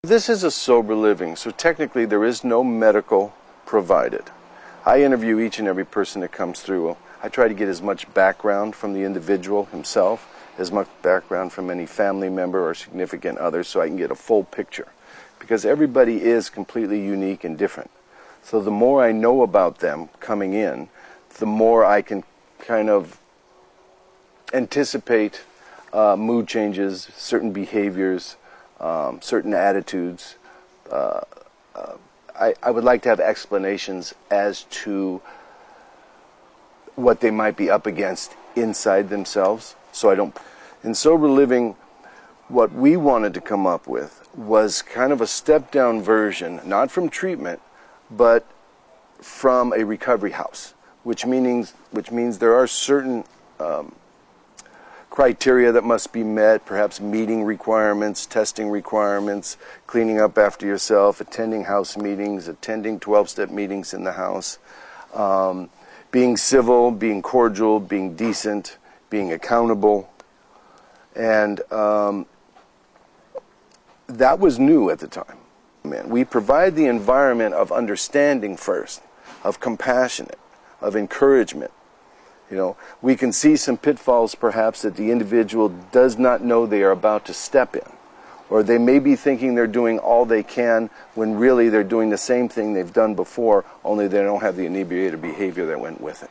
This is a sober living, so technically there is no medical provided. I interview each and every person that comes through. I try to get as much background from the individual himself, as much background from any family member or significant other, so I can get a full picture. Because everybody is completely unique and different. So the more I know about them coming in, the more I can kind of anticipate mood changes, certain behaviors, certain attitudes. I would like to have explanations as to what they might be up against inside themselves. So I don't. In sober living, what we wanted to come up with was kind of a step-down version, not from treatment, but from a recovery house, which means there are certain criteria that must be met, perhaps meeting requirements, testing requirements, cleaning up after yourself, attending house meetings, attending 12-step meetings in the house, being civil, being cordial, being decent, being accountable. And that was new at the time. We provide the environment of understanding first, of compassionate, of encouragement. You know, we can see some pitfalls perhaps that the individual does not know they are about to step in. Or they may be thinking they're doing all they can when really they're doing the same thing they've done before, only they don't have the inebriated behavior that went with it.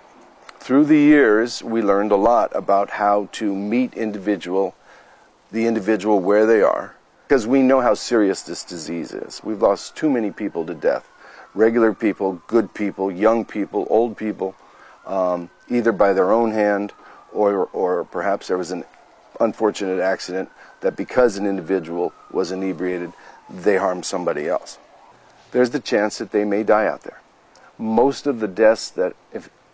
Through the years, we learned a lot about how to meet the individual where they are, because we know how serious this disease is. We've lost too many people to death. Regular people, good people, young people, old people, either by their own hand or perhaps there was an unfortunate accident that because an individual was inebriated, they harmed somebody else. There's the chance that they may die out there. Most of the deaths that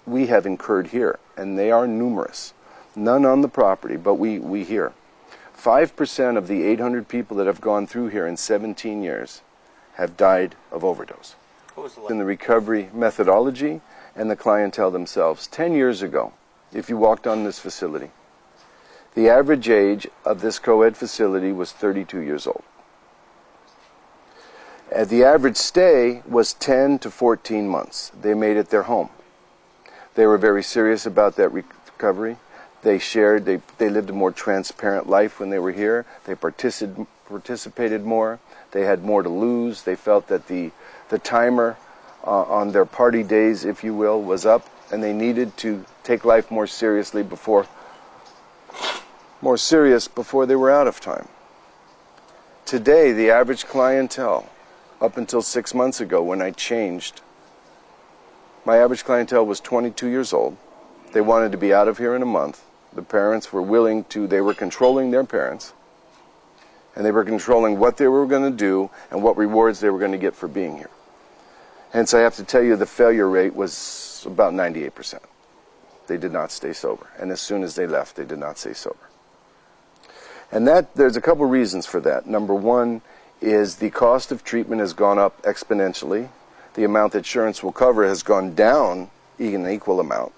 we have incurred here, and they are numerous, none on the property, but we hear. 5% of the 800 people that have gone through here in 17 years have died of overdose. In the recovery methodology and the clientele themselves. 10 years ago, if you walked on this facility, the average age of this co-ed facility was 32 years old. The average stay was 10 to 14 months. They made it their home. They were very serious about that recovery. They shared, they lived a more transparent life when they were here. They participated more. They had more to lose. They felt that the timer on their party days, if you will, was up, and they needed to take life more serious before they were out of time. Today, the average clientele, up until 6 months ago when I changed, my average clientele was 22 years old. They wanted to be out of here in a month. The parents were willing to, they were controlling their parents, and they were controlling what they were going to do and what rewards they were going to get for being here. Hence, I have to tell you the failure rate was about 98%. They did not stay sober. And as soon as they left, they did not stay sober. And there's a couple reasons for that. Number one is the cost of treatment has gone up exponentially. The amount that insurance will cover has gone down in an equal amount.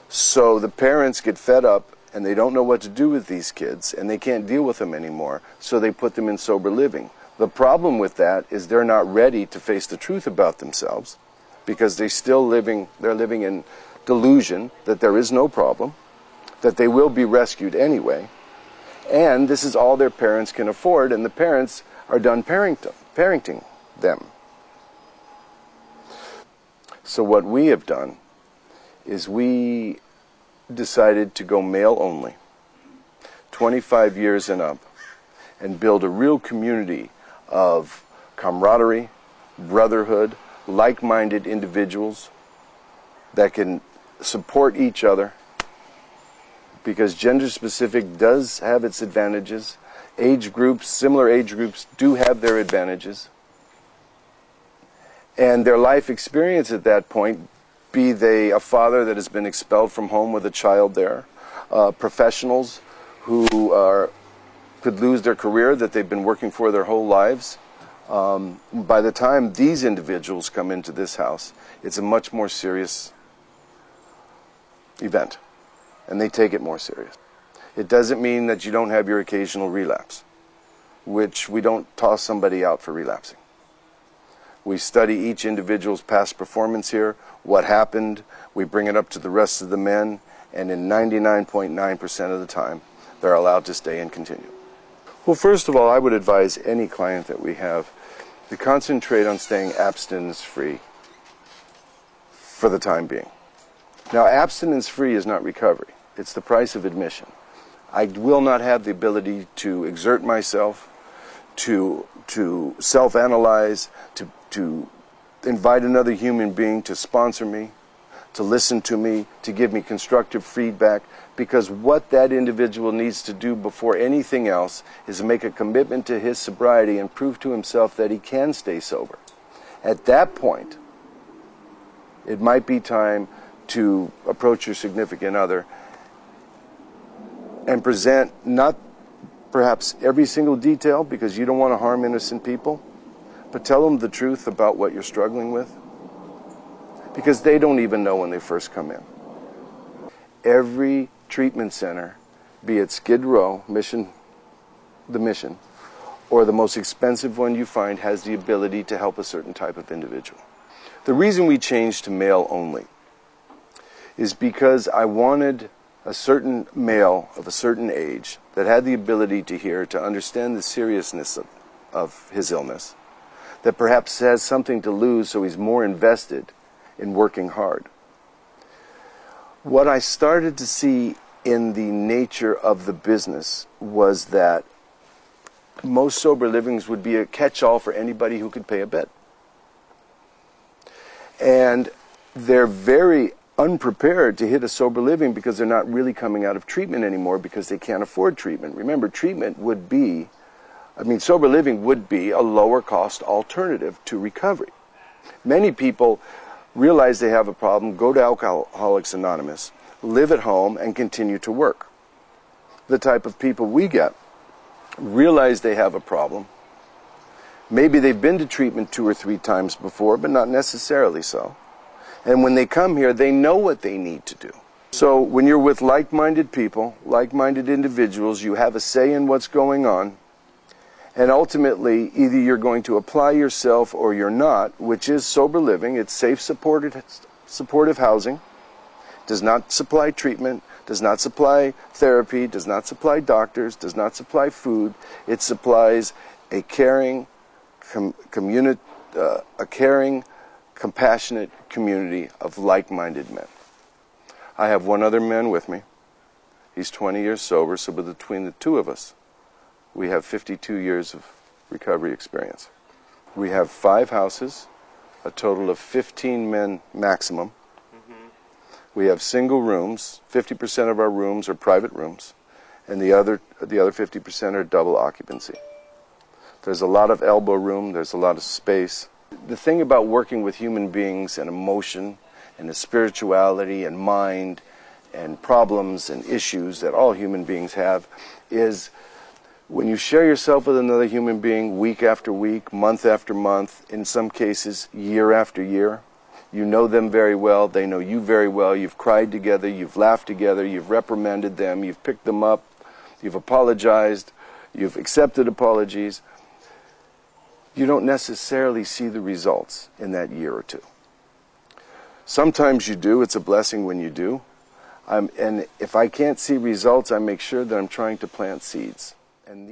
So the parents get fed up and they don't know what to do with these kids and they can't deal with them anymore. So they put them in sober living. The problem with that is they're not ready to face the truth about themselves because they're living in delusion that there is no problem, that they will be rescued anyway, and this is all their parents can afford, and the parents are done parenting them. So what we have done is we decided to go male only, 25 years and up, and build a real community of camaraderie, brotherhood, like-minded individuals that can support each other, because gender-specific does have its advantages. Age groups, similar age groups, do have their advantages. And their life experience at that point, be they a father that has been expelled from home with a child there, professionals who could lose their career that they've been working for their whole lives. By the time these individuals come into this house, it's a much more serious event, and they take it more serious. It doesn't mean that you don't have your occasional relapse. which we don't toss somebody out for relapsing. We study each individual's past performance here, what happened, we bring it up to the rest of the men, and in 99.9% of the time, they're allowed to stay and continue. Well, first of all, I would advise any client that we have to concentrate on staying abstinence-free for the time being. Now, abstinence-free is not recovery. It's the price of admission. I will not have the ability to exert myself, to self-analyze, to invite another human being to sponsor me, to listen to me, to give me constructive feedback, because what that individual needs to do before anything else is make a commitment to his sobriety and prove to himself that he can stay sober. At that point, it might be time to approach your significant other and present not perhaps every single detail, because you don't want to harm innocent people, but tell them the truth about what you're struggling with, because they don't even know when they first come in. Every treatment center, be it Skid Row, the Mission, or the most expensive one you find, has the ability to help a certain type of individual. The reason we changed to male only is because I wanted a certain male of a certain age that had the ability to hear, to understand the seriousness of his illness, that perhaps has something to lose, so he's more invested in working hard. What I started to see in the nature of the business was that most sober livings would be a catch-all for anybody who could pay a bit. And they're very unprepared to hit a sober living because they're not really coming out of treatment anymore because they can't afford treatment. Remember, sober living would be a lower cost alternative to recovery. Many people realize they have a problem, go to Alcoholics Anonymous, live at home, and continue to work. The type of people we get realize they have a problem. Maybe they've been to treatment 2 or 3 times before, but not necessarily so. And when they come here, they know what they need to do. So when you're with like-minded people, like-minded individuals, you have a say in what's going on. And ultimately, either you're going to apply yourself or you're not, which is sober living. It's safe, supportive housing, does not supply treatment, does not supply therapy, does not supply doctors, does not supply food. It supplies a caring, compassionate community of like-minded men. I have one other man with me. He's 20 years sober, so between the two of us, we have 52 years of recovery experience. We have 5 houses, a total of 15 men maximum. We have single rooms. 50% of our rooms are private rooms, and the other 50% are double occupancy. There's a lot of elbow room, there's a lot of space. The thing about working with human beings and emotion and the spirituality and mind and problems and issues that all human beings have is when you share yourself with another human being week after week, month after month, in some cases year after year, you know them very well, they know you very well, you've cried together, you've laughed together, you've reprimanded them, you've picked them up, you've apologized, you've accepted apologies. You don't necessarily see the results in that year or 2. Sometimes you do. It's a blessing when you do. And if I can't see results, I make sure that I'm trying to plant seeds. And